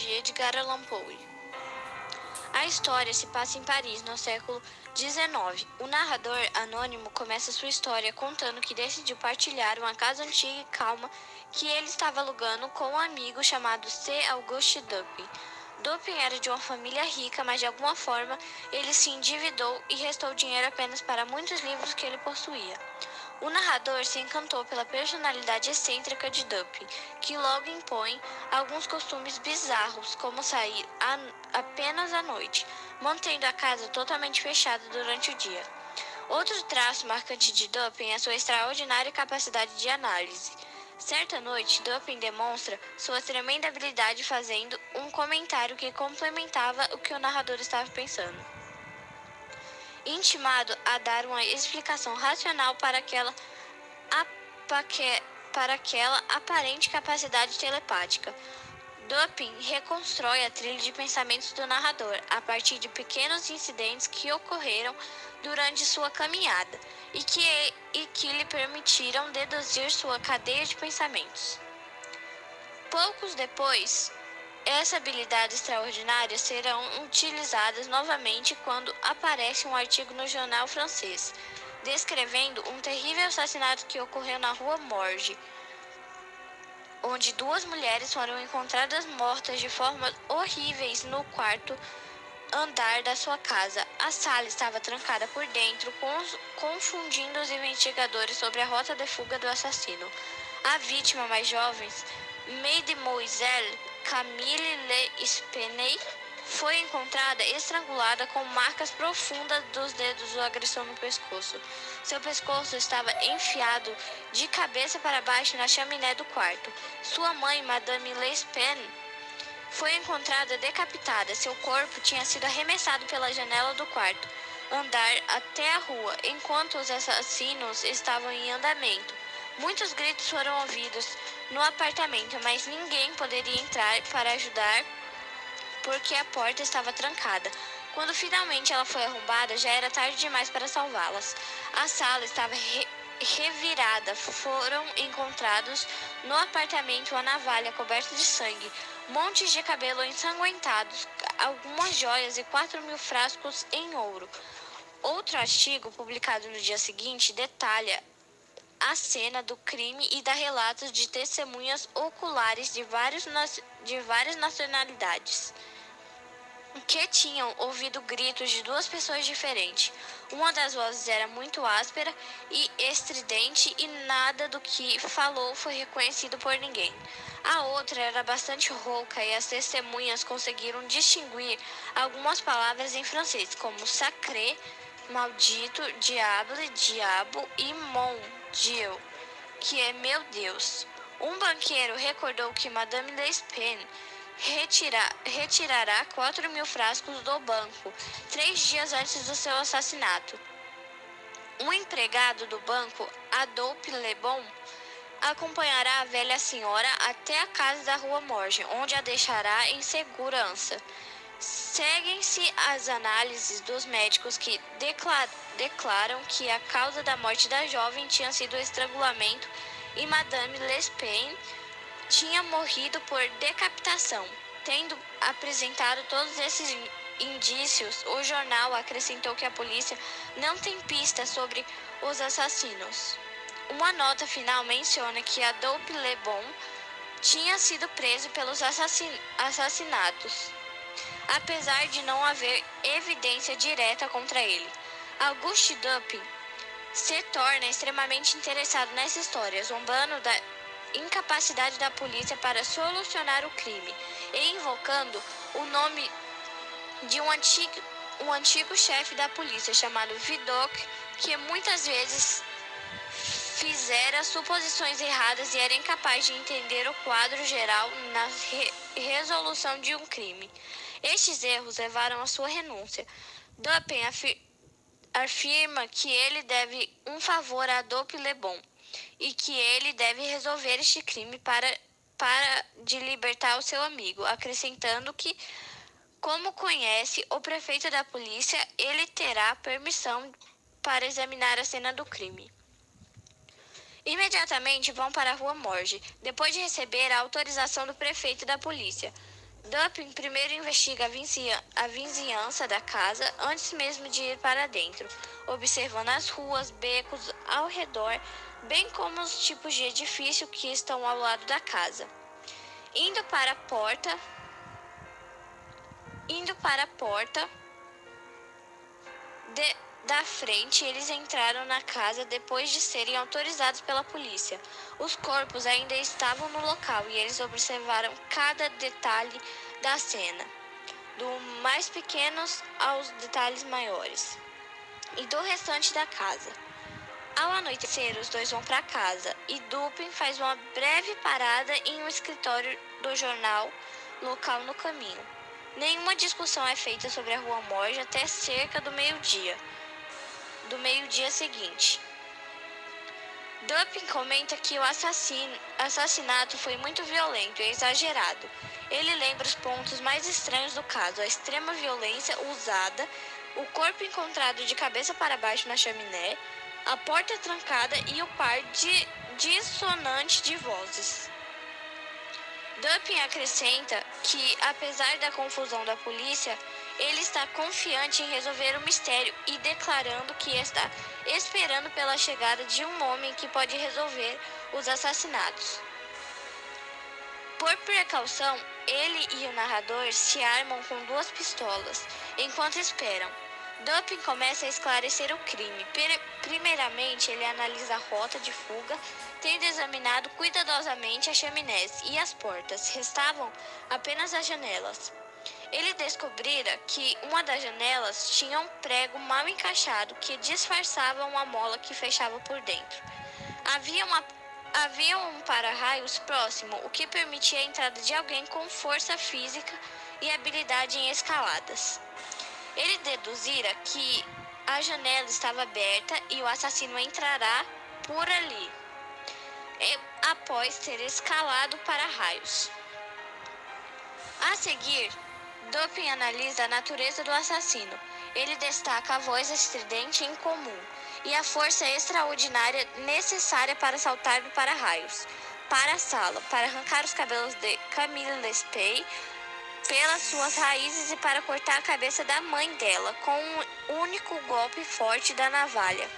de Edgar Allan Poe. A história se passa em Paris, no século XIX. O narrador anônimo começa sua história contando que decidiu partilhar uma casa antiga e calma que ele estava alugando com um amigo chamado C. Auguste Dupin. Dupin era de uma família rica, mas de alguma forma ele se endividou e restou dinheiro apenas para muitos livros que ele possuía. O narrador se encantou pela personalidade excêntrica de Dupin, que logo impõe alguns costumes bizarros, como sair apenas à noite, mantendo a casa totalmente fechada durante o dia. Outro traço marcante de Dupin é sua extraordinária capacidade de análise. Certa noite, Dupin demonstra sua tremenda habilidade fazendo um comentário que complementava o que o narrador estava pensando. Intimado a dar uma explicação racional para aquela aparente capacidade telepática, Dupin reconstrói a trilha de pensamentos do narrador a partir de pequenos incidentes que ocorreram durante sua caminhada e que lhe permitiram deduzir sua cadeia de pensamentos. Poucos depois, essa habilidade extraordinária será utilizada novamente quando aparece um artigo no jornal francês, descrevendo um terrível assassinato que ocorreu na Rua Morgue, onde 2 mulheres foram encontradas mortas de formas horríveis no quarto andar da sua casa. A sala estava trancada por dentro, confundindo os investigadores sobre a rota de fuga do assassino. A vítima mais jovem, Mademoiselle Camille L'Espanaye, foi encontrada estrangulada com marcas profundas dos dedos do agressor no pescoço. Seu pescoço estava enfiado de cabeça para baixo na chaminé do quarto. Sua mãe, Madame L'Espanaye, foi encontrada decapitada. Seu corpo tinha sido arremessado pela janela do quarto andar até a rua, enquanto os assassinos estavam em andamento. Muitos gritos foram ouvidos no apartamento, mas ninguém poderia entrar para ajudar porque a porta estava trancada. Quando finalmente ela foi arrombada, já era tarde demais para salvá-las. A sala estava revirada. Foram encontrados no apartamento uma navalha coberta de sangue, montes de cabelo ensanguentados, algumas joias e 4.000 frascos em ouro. Outro artigo, publicado no dia seguinte, detalha a cena do crime e dá relatos de testemunhas oculares de várias nacionalidades que tinham ouvido gritos de 2 pessoas diferentes. Uma das vozes era muito áspera e estridente e nada do que falou foi reconhecido por ninguém. A outra era bastante rouca e as testemunhas conseguiram distinguir algumas palavras em francês, como sacré, maldito, diable, diabo e mon Dieu, que é meu Deus. Um banqueiro recordou que Madame L'Espanaye retirará 4.000 frascos do banco 3 dias antes do seu assassinato. Um empregado do banco, Adolphe Lebon, acompanhará a velha senhora até a casa da Rua Morgue, onde a deixará em segurança. Seguem-se as análises dos médicos que declaram que a causa da morte da jovem tinha sido o estrangulamento e Madame L'Espanaye tinha morrido por decapitação. Tendo apresentado todos esses indícios, o jornal acrescentou que a polícia não tem pistas sobre os assassinos. Uma nota final menciona que Adolphe Lebon tinha sido preso pelos assassinatos, apesar de não haver evidência direta contra ele. Auguste Dupin se torna extremamente interessado nessa história, zombando da incapacidade da polícia para solucionar o crime e invocando o nome de um antigo chefe da polícia chamado Vidocq, que muitas vezes fizera suposições erradas e era incapaz de entender o quadro geral na resolução de um crime. Estes erros levaram à sua renúncia. Dupin afirma que ele deve um favor a Adolphe Lebon e que ele deve resolver este crime para de libertar o seu amigo, acrescentando que, como conhece o prefeito da polícia, ele terá permissão para examinar a cena do crime. Imediatamente vão para a Rua Morgue, depois de receber a autorização do prefeito da polícia. Dupin primeiro investiga a vizinhança da casa antes mesmo de ir para dentro, observando as ruas, becos ao redor, bem como os tipos de edifício que estão ao lado da casa. Indo para a porta da frente, eles entraram na casa depois de serem autorizados pela polícia. Os corpos ainda estavam no local e eles observaram cada detalhe da cena, do mais pequenos aos detalhes maiores, e do restante da casa. Ao anoitecer, os dois vão para casa e Dupin faz uma breve parada em um escritório do jornal local no caminho. Nenhuma discussão é feita sobre a Rua Morge até cerca do meio-dia seguinte. Dupin comenta que o assassinato foi muito violento e exagerado. Ele lembra os pontos mais estranhos do caso: a extrema violência usada, o corpo encontrado de cabeça para baixo na chaminé, a porta trancada e o par dissonante de vozes. Dupin acrescenta que, apesar da confusão da polícia, ele está confiante em resolver o mistério e declarando que está esperando pela chegada de um homem que pode resolver os assassinatos. Por precaução, ele e o narrador se armam com 2 pistolas enquanto esperam. Dupin começa a esclarecer o crime. Primeiramente, ele analisa a rota de fuga, tendo examinado cuidadosamente as chaminés e as portas. Restavam apenas as janelas. Ele descobrira que uma das janelas tinha um prego mal encaixado que disfarçava uma mola que fechava por dentro. Havia um para-raios próximo, o que permitia a entrada de alguém com força física e habilidade em escaladas. Ele deduzira que a janela estava aberta e o assassino entrará por ali, após ter escalado para-raios. A seguir, Dupin analisa a natureza do assassino. Ele destaca a voz estridente e incomum e a força extraordinária necessária para saltar do para-raios para a sala, para arrancar os cabelos de Camille Lespée pelas suas raízes e para cortar a cabeça da mãe dela com um único golpe forte da navalha.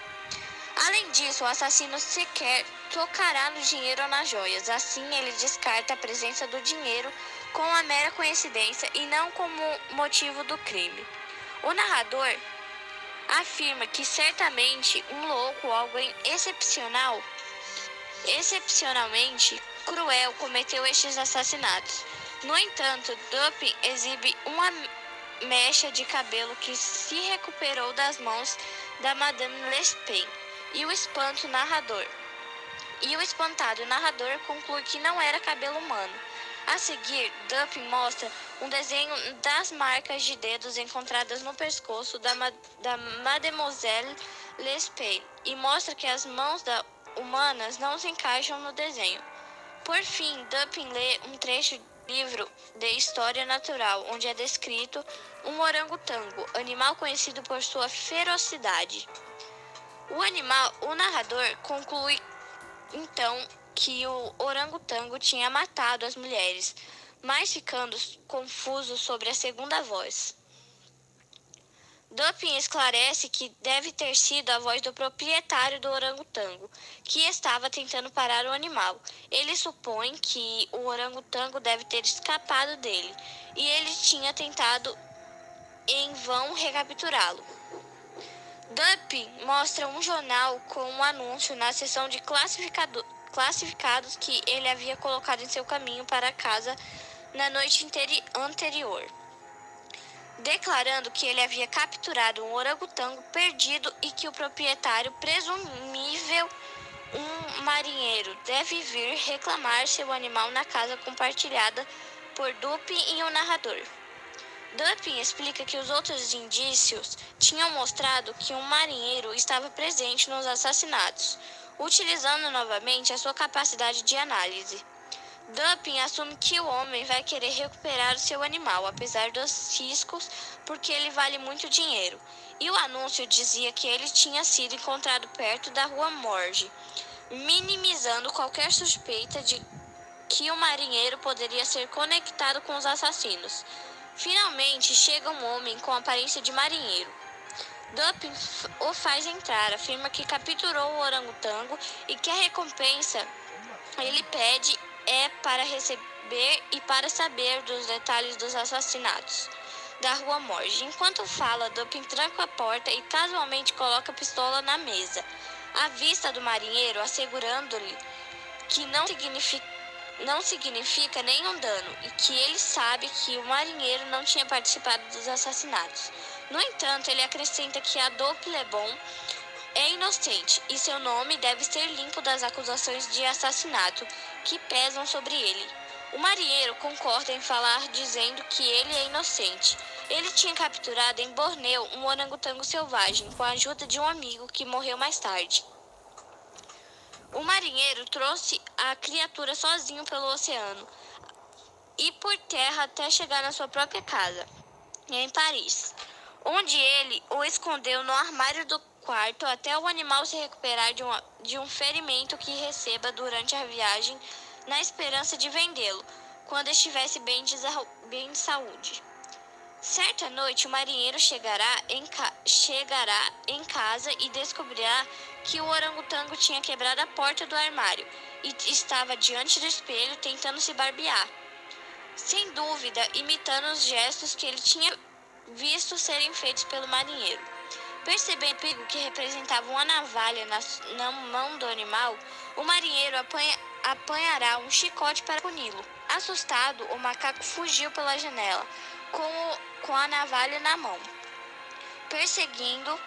Além disso, o assassino sequer tocará no dinheiro ou nas joias. Assim, ele descarta a presença do dinheiro com a mera coincidência e não como motivo do crime. O narrador afirma que certamente um louco ou alguém excepcionalmente cruel cometeu estes assassinatos. No entanto, Dupin exibe uma mecha de cabelo que se recuperou das mãos da Madame Lespée e o espantado narrador conclui que não era cabelo humano. A seguir, Dupin mostra um desenho das marcas de dedos encontradas no pescoço da Mademoiselle Lespée e mostra que as mãos humanas não se encaixam no desenho. Por fim, Dupin lê um trecho do livro de História Natural, onde é descrito um orangotango, animal conhecido por sua ferocidade. O narrador conclui então que o orangotango tinha matado as mulheres, mas ficando confuso sobre a segunda voz. Dupin esclarece que deve ter sido a voz do proprietário do orangotango, que estava tentando parar o animal. Ele supõe que o orangotango deve ter escapado dele, e ele tinha tentado em vão recapturá-lo. Dupin mostra um jornal com um anúncio na seção de classificados que ele havia colocado em seu caminho para casa na noite anterior, declarando que ele havia capturado um orangotango perdido e que o proprietário, presumível um marinheiro, deve vir reclamar seu animal na casa compartilhada por Dupin e o narrador. Dupin explica que os outros indícios tinham mostrado que um marinheiro estava presente nos assassinatos, utilizando novamente a sua capacidade de análise. Dupin assume que o homem vai querer recuperar o seu animal, apesar dos riscos, porque ele vale muito dinheiro. E o anúncio dizia que ele tinha sido encontrado perto da Rua Morge, minimizando qualquer suspeita de que o marinheiro poderia ser conectado com os assassinos. Finalmente, chega um homem com aparência de marinheiro. Dupin o faz entrar, afirma que capturou o orangotango e que a recompensa ele pede é para receber e para saber dos detalhes dos assassinatos da Rua Morgue. Enquanto fala, Dupin tranca a porta e casualmente coloca a pistola na mesa, à vista do marinheiro, assegurando-lhe que não significa nenhum dano e que ele sabe que o marinheiro não tinha participado dos assassinatos. No entanto, ele acrescenta que Adolphe Le Bon é inocente e seu nome deve ser limpo das acusações de assassinato que pesam sobre ele. O marinheiro concorda em falar dizendo que ele é inocente. Ele tinha capturado em Bornéu um orangotango selvagem com a ajuda de um amigo que morreu mais tarde. O marinheiro trouxe a criatura sozinho pelo oceano e por terra até chegar na sua própria casa, em Paris, onde ele o escondeu no armário do quarto até o animal se recuperar de um ferimento que receba durante a viagem, na esperança de vendê-lo quando estivesse bem de saúde. Certa noite, o marinheiro chegará em casa e descobrirá que o orangotango tinha quebrado a porta do armário e estava diante do espelho tentando se barbear, sem dúvida imitando os gestos que ele tinha visto serem feitos pelo marinheiro. Percebendo o perigo que representava uma navalha na mão do animal, o marinheiro apanhará um chicote para puni-lo. Assustado, o macaco fugiu pela janela, com a navalha na mão. Perseguido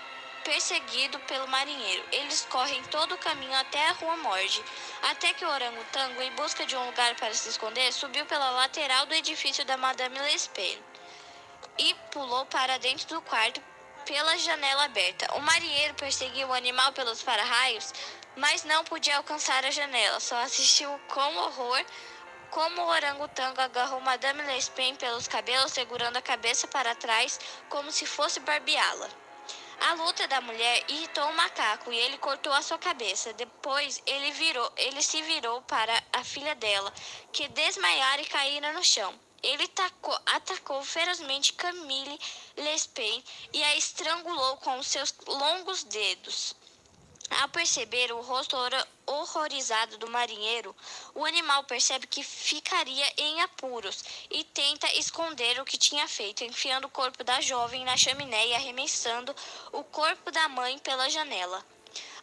pelo marinheiro, eles correm todo o caminho até a Rua Morgue, até que o orangotango, em busca de um lugar para se esconder, subiu pela lateral do edifício da Madame Lespen e pulou para dentro do quarto pela janela aberta. O marinheiro perseguiu o animal pelos para-raios, mas não podia alcançar a janela. Só assistiu com horror como o orangotango agarrou Madame Lespen pelos cabelos, segurando a cabeça para trás, como se fosse barbeá-la. A luta da mulher irritou o macaco e ele cortou a sua cabeça. Depois, ele se virou para a filha dela, que desmaiara e caíra no chão. Ele atacou ferozmente Camille Lespen e a estrangulou com os seus longos dedos. Ao perceber o rosto horrorizado do marinheiro, o animal percebe que ficaria em apuros e tenta esconder o que tinha feito, enfiando o corpo da jovem na chaminé e arremessando o corpo da mãe pela janela.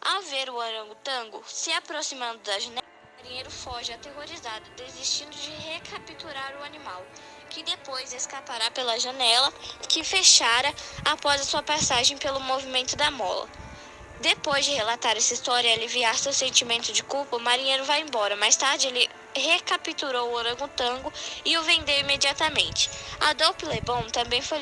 Ao ver o orangotango se aproximando da janela, o marinheiro foge aterrorizado, desistindo de recapturar o animal, que depois escapará pela janela que fechara após a sua passagem pelo movimento da mola. Depois de relatar essa história e aliviar seu sentimento de culpa, o marinheiro vai embora. Mais tarde, ele recapturou o orangotango e o vendeu imediatamente. Adolphe Le Bon também foi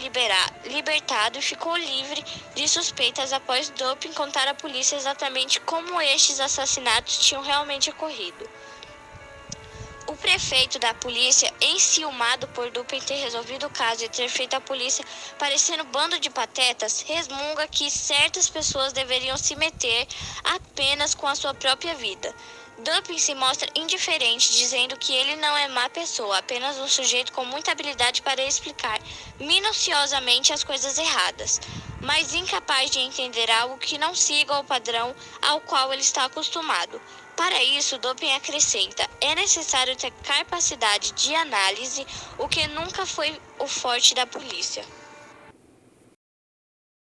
libertado e ficou livre de suspeitas após Dupin contar à polícia exatamente como estes assassinatos tinham realmente ocorrido. O prefeito da polícia, enciumado por Dupin ter resolvido o caso e ter feito a polícia parecer um bando de patetas, resmunga que certas pessoas deveriam se meter apenas com a sua própria vida. Dupin se mostra indiferente, dizendo que ele não é má pessoa, apenas um sujeito com muita habilidade para explicar minuciosamente as coisas erradas, mas incapaz de entender algo que não siga o padrão ao qual ele está acostumado. Para isso, Dupin acrescenta, é necessário ter capacidade de análise, o que nunca foi o forte da polícia.